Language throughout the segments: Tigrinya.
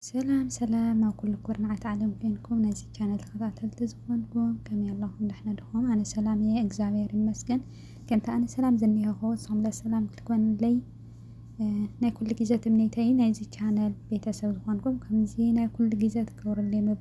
سلام ما كل كورنعة عالم كينكم نازي كانت الخطأ تزخونكم كم يلا نحن دخوم أنا سلامي إكزامير مسكن كنت أنا سلام زنيها هو صام سلام تكون لي ناكل جيزة منيتي نازي كانت بيت أسوزخونكم كم زينا كل جيزة تكور اللي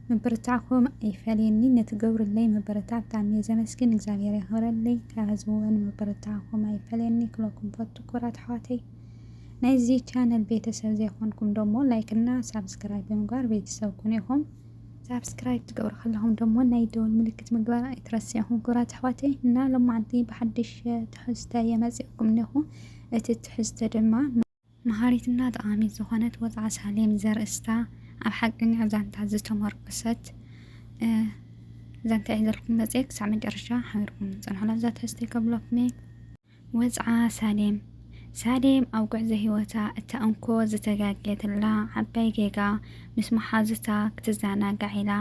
مبرتعكم أي فاليني نتجور اللي مبرتع تعمي زي مسكن إكزامير هور اللي كهزوان مبرتعكم أي فاليني كلكم بطو كرات حواتي نايزي channel ቤተሰብ ዘይኮንኩም ደሞ ላይክ እና ሳብስክራይብ ብምግባር ቤተሰብ ኩነኹም ሳብስክራይብ ትገብሩ ከለኹም ደሞ ናይ ደወል ምልክት ምግባር ኣይትረስዑን ኩራት ኣሕዋተይ እና ሎማዓንቲ ብሓድሽ ትሕዝቶ የመጽእኩም ነኹ እቲ ትሕዝቶ ድማ መሃሪትና ጠቃሚት ዝኾነት ወፃዓ ሳሌም ዘርእስታ ኣብ ሓቀኛ ዛንታ ዝተመርኮሰት ዛንታ ይዘልኩም መጽእክ ሳዕ መጨረሻ ሓቢርኩም ንጽንሐላ ዛ ትሕዝቶ ይከብለኩም ወፃዓ ሳሌም ኣብ ጉዕዞ ህይወታ እታ እንኮ ዝተጋገየትላ ዓባይ ጌጋ ምስ መሓዝታ ክትዘናጋዕ ኢላ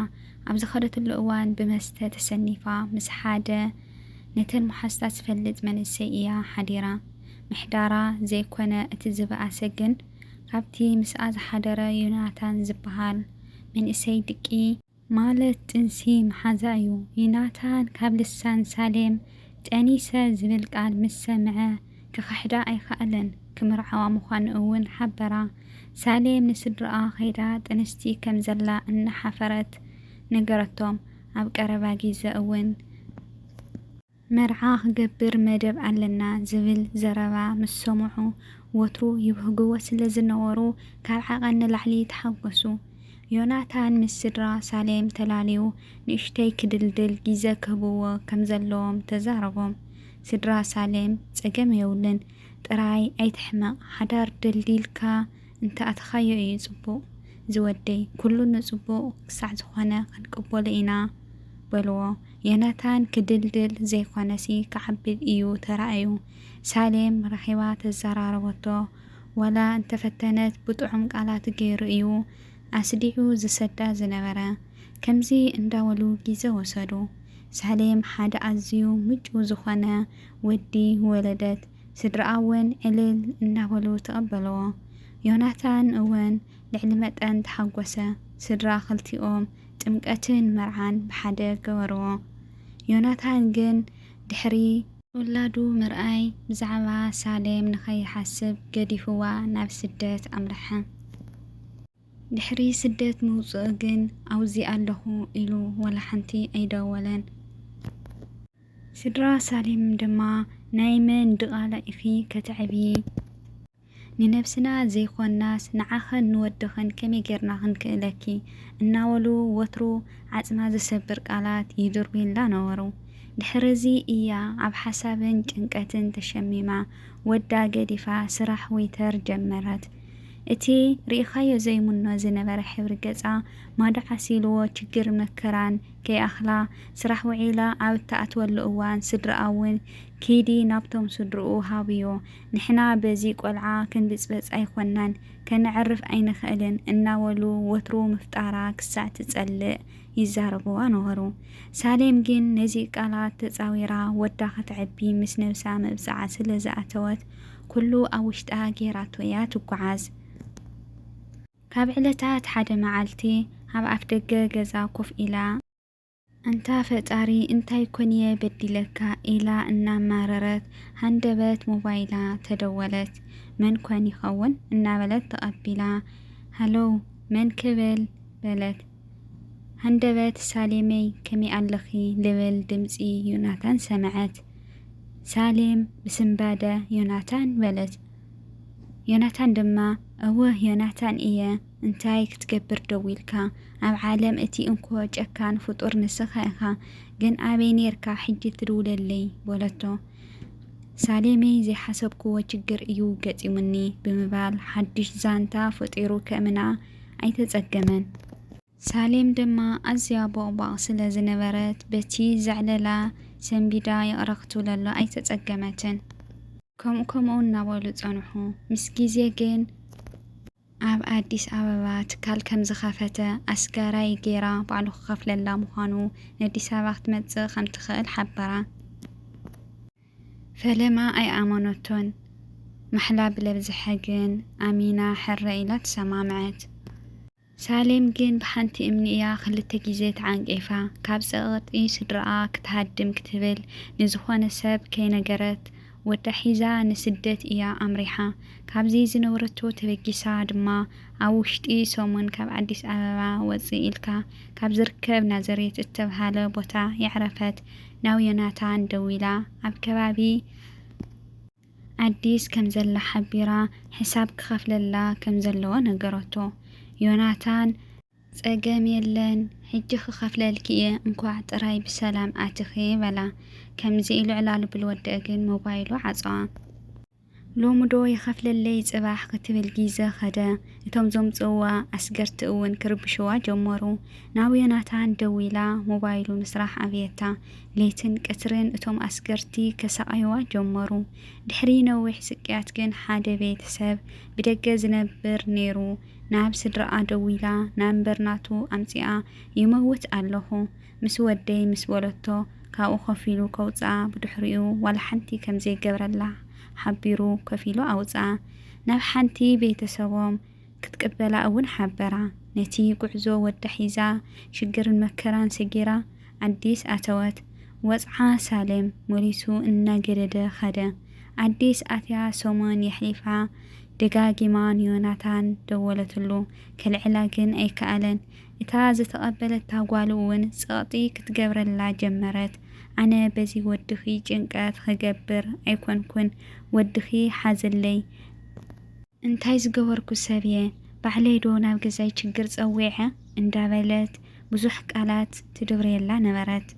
ኣብ ዝኸደትሉ እዋን ብመስተ ተሰኒፋ ምስ ሓደ ነተን መሓዝታ ዝፈልጥ መንእሰይ እያ ሓዲራ ምሕዳራ ዘይኮነ እቲ ዝበኣሰ ግን ካብቲ ምስኣ ዝሓደረ ዮናታን ዝበሃል መንእሰይ ድቂ ማለት ጥንሲ መሓዛ እዩ። ዮናታን ካብ ልሳን ሳሌም ጠኒሰ ዝብል ቃል ምስ ሰምዐ ክኸሕዳ ኣይከኣለን ክምርዓዋ ምዃኑ እውን ሓበራ ሳሌም ንስድራኣ ኸይዳ ጥንስቲ ከም ዘላ እናሓፈረት ነገረቶም ኣብ ቀረባ ግዜ እውን መርዓ ክገብር መደብ ኣለና ዝብል ዘረባ ምስ ሰምዑ ወትሩ ይብህግዎ ስለ ዝነበሩ ካብ ዓቐን ንላዕሊ ተሓጐሱ ዮናታን ምስ ስድራ ሳሌም ተላልዩ ንእሽተይ ክድልድል ግዜ ክህብዎ ከም ዘለዎም ተዛረቦም ስድራ ሳሌም ፀገም የውልን ጥራይ ኣይትሕመቕ ሓዳር ደልዲልካ እንተኣትኻዮ እዩ ጽቡቕ ዝወደይ ኩሉ ንጽቡቕ ክሳዕ ዝኾነ ክንቅበሎ ኢና በልዎ ዮናታን ክድልድል ዘይኮነሲ ክዓብድ እዩ ተራእዩ ሳሌም ረኺባ ተዘራረበቶ ወላ እንተፈተነት ብጥዑም ቃላት ገይሩ እዩ ኣስዲዑ ዝሰዳ ዝነበረ ከምዚ እንዳወሉ ግዜ ወሰዱ ሳሌም ሓደ ኣዝዩ ምጩው ዝኾነ ወዲ ወለደት ስድራኣ እውን ዕልል እናበሉ ተቐበለዎ ዮናታን እውን ልዕሊ መጠን ተሓጐሰ ስድራ ክልቲኦም ጥምቀትን መርዓን ብሓደ ገበርዎ ዮናታን ግን ድሕሪ ውላዱ ምርኣይ ብዛዕባ ሳሌም ንኸይሓስብ ገዲፍዋ ናብ ስደት ኣምርሐ ድሕሪ ስደት ምውፅእ ግን ኣውዚ ኣለኹ ኢሉ ወላ ሓንቲ ኣይደወለን ስድራ ሳሌም ድማ ናይ መን ድቓላ ኢኺ ከተዕብዪ ንነብስና ዘይኮናስ ንዓኸን ንወድኸን ከመይ ጌርና ክንክእለኪ እናበሉ ወትሩ ዓጽማ ዝሰብር ቃላት ይድርብዩላ ነበሩ ድሕሪዚ እያ ኣብ ሓሳብን ጭንቀትን ተሸሚማ ወዳ ገዲፋ ስራሕ ዊተር ጀመረት እቲ ርኢኻዮ ዘይሙኖ ዝነበረ ሕብሪ ገጻ ማዳዓ ሲልዎ ችግር መከራን ከይኣኽላ ስራሕ ውዒላ ኣብ እተኣትወሉ እዋን ስድራኣ እውን ኪዲ ናብቶም ስድርኡ ሃብዮ ንሕና በዚ ቆልዓ ክንብፅበፅ ኣይኮናን ከነዕርፍ ኣይንኽእልን እናበሉ ወትሩ ምፍጣራ ክሳዕ ትጸልእ ይዛረብዋ ነበሩ ሳሌም ግን ነዚ ቃላት ተፃዊራ ወዳ ክትዕቢ ምስ ነብሳ ምብዛዓ ስለ ዝኣተወት ኩሉ ኣብ ውሽጣ ጌራቶ እያ ትጓዓዝ ካብ ዕለታት ሓደ መዓልቲ ኣብ ኣፍ ደገ ገዛ ኮፍ ኢላ እንታ ፈጣሪ እንታይ ኮንየ በዲለካ ኢላ እናማረረት ሃንደበት ሞባይላ ተደወለት መን ኮን ይኸውን እናበለት ተቐቢላ ሃሎ መን ክብል በለት ሃንደበት ሳሌመይ ከመይ ኣለኺ ልብል ድምፂ ዮናታን ሰምዐት ሳሌም ብስምባደ ዮናታን በለት ዮናታን ድማ እወ ዮናታን እየ እንታይ ክትገብር ደው ኢልካ ኣብ ዓለም እቲ እንኮ ጨካን ፍጡር ንስኻ ኢኻ ግን ኣበይ ነርካ ሕጂ ትድውለለይ በለቶ ሳሌመይ ዘይሓሰብክዎ ችግር እዩ ገፂሙኒ ብምባል ሓድሽ ዛንታ ፈጢሩ ከእምና ኣይተጸገመን ሳሌም ድማ ኣዝያ ቦቕባቕ ስለ ዝነበረት በቲ ዘዕለላ ሰንቢዳ የቕረኽትብለሎ ኣይተጸገመትን ከምኡ እናበሉ ጸንሑ ምስ ግዜ ግን ኣብ ኣዲስ ኣበባ ትካል ከም ዝኸፈተ ኣስጋራይ ጌራ ባዕሉ ክኸፍለላ ምዃኑ ንኣዲስ ኣበባ ክትመጽእ ከም ትኽእል ሓበራ ፈለማ ኣይኣመነቶን محلا بلبزحجن أمينة حرة إلى تسمعت سالم جن بحنتي إمنية خلت جيزت عن إيفا كابسقط إيش درعا كتهدم كتبل نزخوان السب كي نجرت وتحيزا نسدت إيا أمريحا كابزي زنورتو تبجيسا دما عوشتي سومن كاب عديس أبابا وزيلكا كابزركب نازريت التبهالة بوتا يعرفت ناويناتان دويلا عبكبابي عديس كمزل حبيرا حساب كخفل الله كمزلو نقرتو يوناتان صقام يلن حجي خفللكيه انكو عطراي بسلام اتخي بلا كمزي العلال بالودقن موبايلو عصا لومدو يخفللي صباح كتبل جيزه خدا اتوم زوم صوا اسغرت اون كربشوا جمرو ناويناتان دويلا موبايلو مسراح ابيتا ليتن قترن اتوم اسغرتي كسايوا جمرو دحري نوح سقيات كن حاده بيتسب بدገ ዝነብር ነይሩ ናብ ስድራ ደዊላ ናምበርናቱ ኣምፂኣ ይመውት ኣለኹ ምስ ወደይ ምስ ወለቶ ካብኡ ከፊሉ ከውፃ ብድሕሪኡ ዋላ ሓንቲ ከም ዘይገብረላ ሓቢሩ ከፊሉ ኣውፃ ናብ ሓንቲ ቤተሰቦም ክትቀበላ እውን ሓበራ ነቲ ጉዕዞ ወደ ሒዛ ሽግርን መከራን ሰጊራ ኣዲስ ኣተወት ወፅዓ ሳሌም ሞሊሱ እናገደደ ኸደ ኣዲስ ኣትያ ሶሞን የሕሊፋ ደጋጊማን ዮናታን ደወለትሉ ከልዕላ ግን ኣይከኣለን እታ ዝተቐበለት ታጓልውን ጸቕጢ ክትገብረላ ጀመረት ኣነ በዚ ወድኺ ጭንቀት ክገብር ኣይኮንኩን ወድኺ ሓዘለይ እንታይ ዝገበርኩ ሰብየ ባዕለይ ዶ ናብ ገዛይ ችግር ጸዊዐ እንዳበለት ብዙሕ ቃላት ትድብረላ ነበረት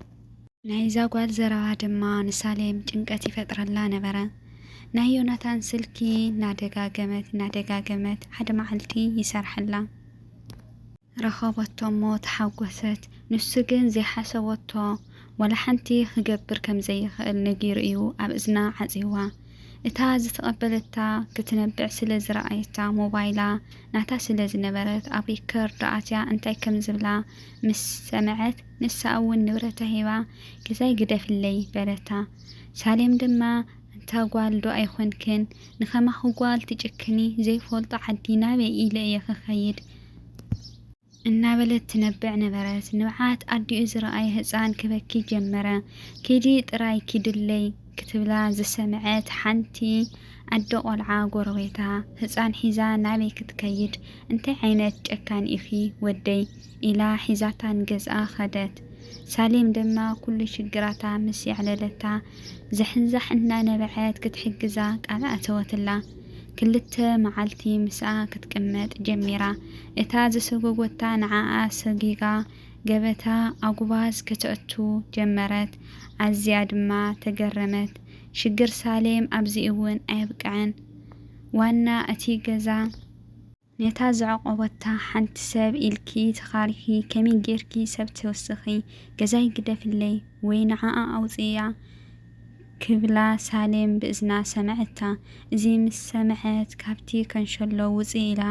ናይ ዛጓል ዘረባ ድማ ንሳሌም ጭንቀት ይፈጥረላ ነበረ ናይ ዮናታን ስልኪ ናደጋገመት ሓደ መዓልቲ ይሰርሐላ ረኸበቶሞ ተሓጎሰት ንሱ ግን ዘይሓሰበቶ ወላ ሓንቲ ክገብር ከም ዘይኽእል ነጊሩ እዩ ኣብ እዝና ዓፂዋ እታ ዝተቐበለታ ክትነብዕ ስለ ዝረኣየታ ሞባይላ ናታ ስለ ዝነበረት ኣብ ሪከርድ ኣትያ እንታይ ከም ዝብላ ምስ ሰምዐት ንሳ እውን ንብረታ ሂባ ገዛይ ግደፍለይ በለታ ሳሌም ድማ ታጓል ዶ ኣይኮንክን ንኸማ ጓል ትጭክኒ ዘይፈልጦ ዓዲ ናበይ ኢለ እየ ክኸይድ እናበለት ትነብዕ ነበረት ንብዓት ኣዲኡ ዝረኣየ ህፃን ክበኪ ጀመረ ኪዲ ጥራይ ኪድለይ ክትብላ ዝሰምዐት ሓንቲ ኣደ ቆልዓ ጎረቤታ ህፃን ሒዛ ናበይ ክትከይድ እንታይ ዓይነት ጨካን ኢኺ ወደይ ኢላ ሒዛታን ገዝኣ ኸደት ሳሌም ድማ ኩሉ ሽግራታ ምስ ያዕለለታ ዘሕንዛሕ እናነበዐት ክትሕግዛ ቃል ኣተወትላ ክልተ መዓልቲ ምስኣ ክትቅመጥ ጀሚራ እታ ዝሰጎጎታ ንዓኣ ሰጊጋ ገበታ ኣጉባዝ ከተእቱ ጀመረት ኣዝያ ድማ ተገረመት ሽግር ሳሌም ኣብዚ እውን ኣይብቃዕን ዋና እቲ ገዛ ነታ ዝዕቆበታ ሓንቲ ሰብ ኢልኪ ተኻሪኺ ከመይ ጌርኪ ሰብ ተወስኺ ገዛይ ግደፍለይ ወይ ንዓኣ ኣውፅያ ክብላ ሳሌም ብእዝና ሰምዐታ እዚ ምስ ሰምዐት ካብቲ ከንሸሎ ውፅእ ኢላ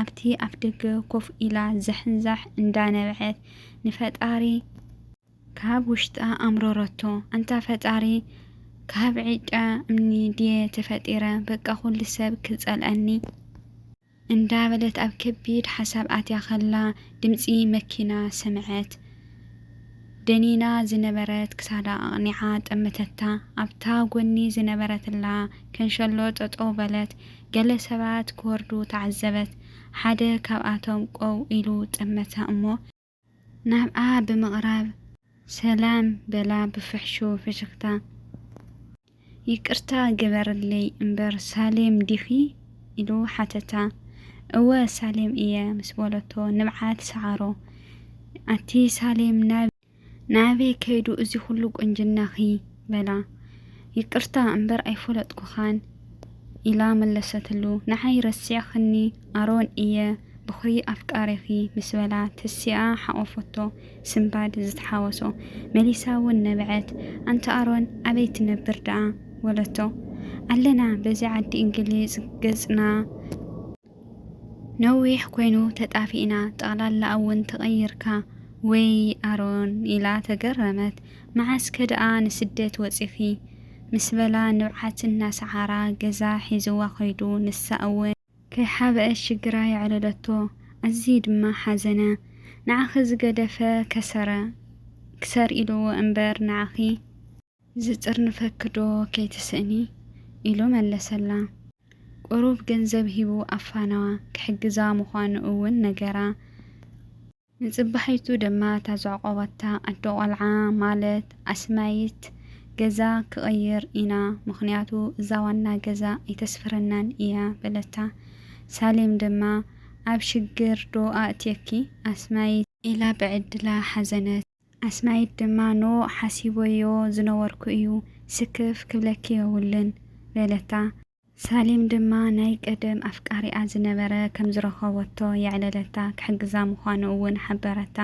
ኣብቲ ኣፍ ደገ ኮፍ ኢላ ዘሕንዛሕ እንዳነበዐት ንፈጣሪ ካብ ውሽጣ ኣምረረቶ እንታ ፈጣሪ ካብ ዒጫ እምኒ ድየ ተፈጢረ በቃ ኩሉ ሰብ ክጸልአኒ እንዳበለት ኣብ ከቢድ ሓሳብ ኣትያ ኸላ ድምፂ መኪና ሰምዐት ደኒና ዝነበረት ክሳዳ ኣቕኒዓ ጠመተታ ኣብታ ጎኒ ዝነበረትላ ከንሸሎ ጠጠው በለት ገለ ሰባት ክወርዱ ተዓዘበት ሓደ ካብኣቶም ቆው ኢሉ ጠመታ እሞ ናብኣ ብምቕራብ ሰላም በላ ብፍሕሹ ፍሽኽታ ይቅርታ ገበርለይ እምበር ሳሌም ዲኺ ኢሉ ሓተታ እወ ሳሌም እየ ምስ በለቶ ንብዓት ሰዓሮ ኣቲ ሳሌም ናበይ ከይዱ እዚ ሁሉ ቁንጅናኺ በላ ይቅርታ እምበር ኣይፈለጥኩኻን ኢላ መለሰትሉ ንዓይ ረሲዕኽኒ ኣሮን እየ ብኽሪ ኣፍቃሪኺ ምስ በላ ተሲኣ ሓቆፈቶ ስምባድ ዝተሓወሶ መሊሳ እውን ነበዐት ኣንተ ኣሮን ኣበይ ትነብር ደኣ ወለቶ ኣለና በዚ ዓዲ እንግሊዝ ገጽና ነዊሕ ኮይኑ ተጣፊእና ጠቕላላ እውን ተቐይርካ ወይ ኣሮን ኢላ ተገረመት መዓስ ከደኣ ንስደት ወፂኺ ምስ በላ ንብዓትና ሰዓራ ገዛ ሒዝዋ ኸይዱ ንሳ እውን ከይሓብአት ሽግራ ይዕለለቶ ኣዝዩ ድማ ሓዘነ ንዓኺ ዝገደፈ ከሰረ ክሰር ኢልዎ እምበር ንዓኺ ዝጥርንፈክዶ ከይትስእኒ ኢሉ መለሰላ ቁሩብ ገንዘብ ሂቡ ኣፋናዋ ክሕግዛ ምዃኑ እውን ነገራ ንጽባሒቱ ድማ ታዘዕቆበታ ኣዶ ቆልዓ ማለት ኣስማይት ገዛ ክቕይር ኢና ምኽንያቱ እዛ ዋና ገዛ ኣይተስፍረናን እያ በለታ ሳሌም ድማ ኣብ ሽግር ዶ ኣእትየኪ ኣስማይት ኢላ ብዕድላ ሓዘነት ኣስማይት ድማ ኖ ሓሲበዮ ዝነበርኩ እዩ ስክፍ ክብለኪ የውልን በለታ ሳሌም ድማ ናይ ቀደም ኣፍቃሪኣ ዝነበረ ከም ዝረኸበቶ የዕለለታ ክሕግዛ ምዃኑ እውን ሓበረታ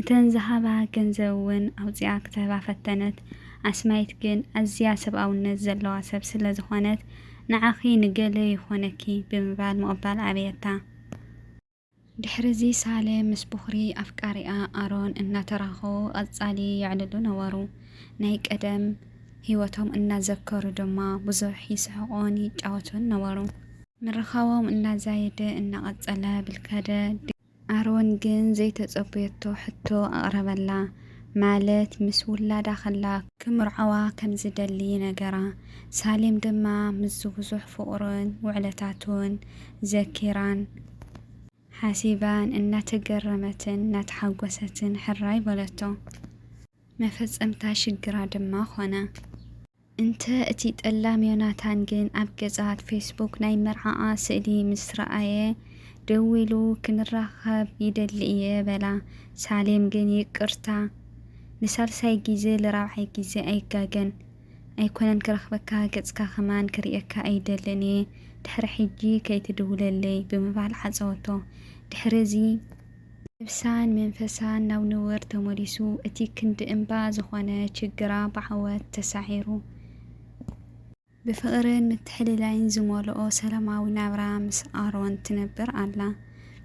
እተን ዝሃባ ገንዘብ እውን ኣውፂኣ ክተህባ ፈተነት ኣስማይት ግን ኣዝያ ሰብኣውነት ዘለዋ ሰብ ስለ ዝኾነት ንዓኺ ንገለ ይኾነኪ ብምባል ምቕባል ዓብየታ ድሕሪዚ ሳሌም ምስ ብኽሪ ኣፍቃሪኣ ኣሮን እናተራኸቡ ቐጻሊ ይዕልሉ ነበሩ ናይ ቀደም ህይወቶም እናዘከሩ ድማ ብዙሕ ይስሕቑን ይጫወቱን ነበሩ ምርኻቦም እናዛየደ እናቐጸለ ብልከደ ኣሮን ግን ዘይተጸበየቶ ሕቶ ኣቕረበላ ማለት ምስ ውላዳ ኸላ ክምርዓዋ ከም ዝደሊ ነገራ ሳሌም ድማ ምስ ብዙሕ ፍቕርን ውዕለታቱን ዘኪራን ሓሲባን እናተገረመትን እናተሓጐሰትን ሕራይ በለቶ መፈጸምታ ሽግራ ድማ ኾነ እንተ እቲ ጠላም ዮናታን ግን ኣብ ገጻት ፌስቡክ ናይ መርዓዓ ስእሊ ምስ ረኣየ ደው ኢሉ ክንራኸብ ይደሊ እየ በላ ሳሌም ግን ይቅርታ ንሳልሳይ ጊዜ ለራብዓይ ጊዜ ኣይጋገን ኣይኮነን ክረኽበካ ገጽካ ኸማን ክርእየካ ኣይደልን እየ ድሕሪ ሕጂ ከይትድውለለይ ብምባል ሓፀወቶ ድሕሪዚ ልብሳን መንፈሳን ናብ ንውር ተመሊሱ እቲ ክንዲ እምባ ዝኾነ ችግራ ብዓወት ተሳዒሩ ብፍቕርን ምትሕልላይን ዝመልኦ ሰላማዊ ናብራ ምስ ኣሮን ትነብር ኣላ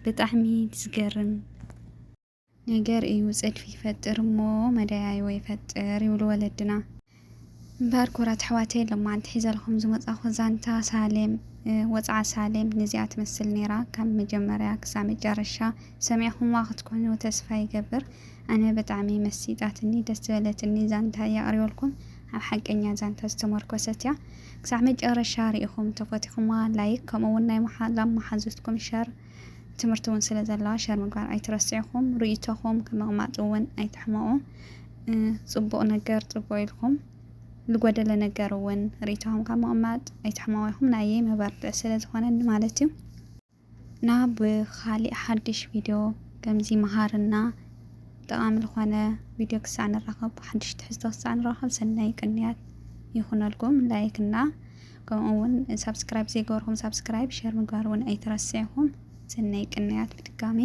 ብጣዕሚ ዝገርም ነገር እዩ ጽድፊ ይፈጥር እሞ መደያይቦ ይፈጥር ይብሉ ወለድና እምበር ኩራት ኣሕዋተይ ሎማዓንቲ ሒዘልኩም ዝመጻኹ ዛንታ ሳሌም ወጽዓ ሳሌም ነዚኣ ትመስል ነይራ ካብ መጀመርያ ክሳብ መጨረሻ ሰሚዕኹምዋ ክትኮኑ ተስፋ ይገብር ኣነ ብጣዕሚ መሲጣትኒ ደስ ዝበለትኒ ዛንታ የቕርበልኩም ኣብ ሓቀኛ ዛንታ ዝተመርኮሰት እያ ክሳብ መጨረሻ ሪኢኹም ተፈቲኹምዋ ላይክ ከምኡውን ናይ መሓዙትኩም ሸር ትምህርቲ እውን ስለ ዘለዋ ሸር ምግባር ኣይትረስዕኹም ርእይቶኹም ከምቕማጥ እውን ኣይትሕመቑ ጽቡቕ ነገር ጽቡቕ ኢልኩም ልጎደለ ነገር እውን ርእይቶኹም ካብ መቕማጥ ኣይትሕመቑ ኢኹም ናየይ መበርድዕ ስለ ዝኾነኒ ማለት እዩ ና ብኻሊእ ሓድሽ ቪድዮ ከምዚ መሃርና ጠቓሚ ዝኾነ ቪድዮ ክሳዕ ንራኸብ ሓድሽ ትሕዝቶ ክሳዕ ንራኸብ ሰናይ ቅንያት ይኹነልኩም ላይክ እና ከምኡውን ሰብስክራይብ ዘይገበርኩም ሰብስክራይብ ሸር ምግባር እውን ኣይትረስዕኹም ሰናይ ቅንያት ብድጋሚ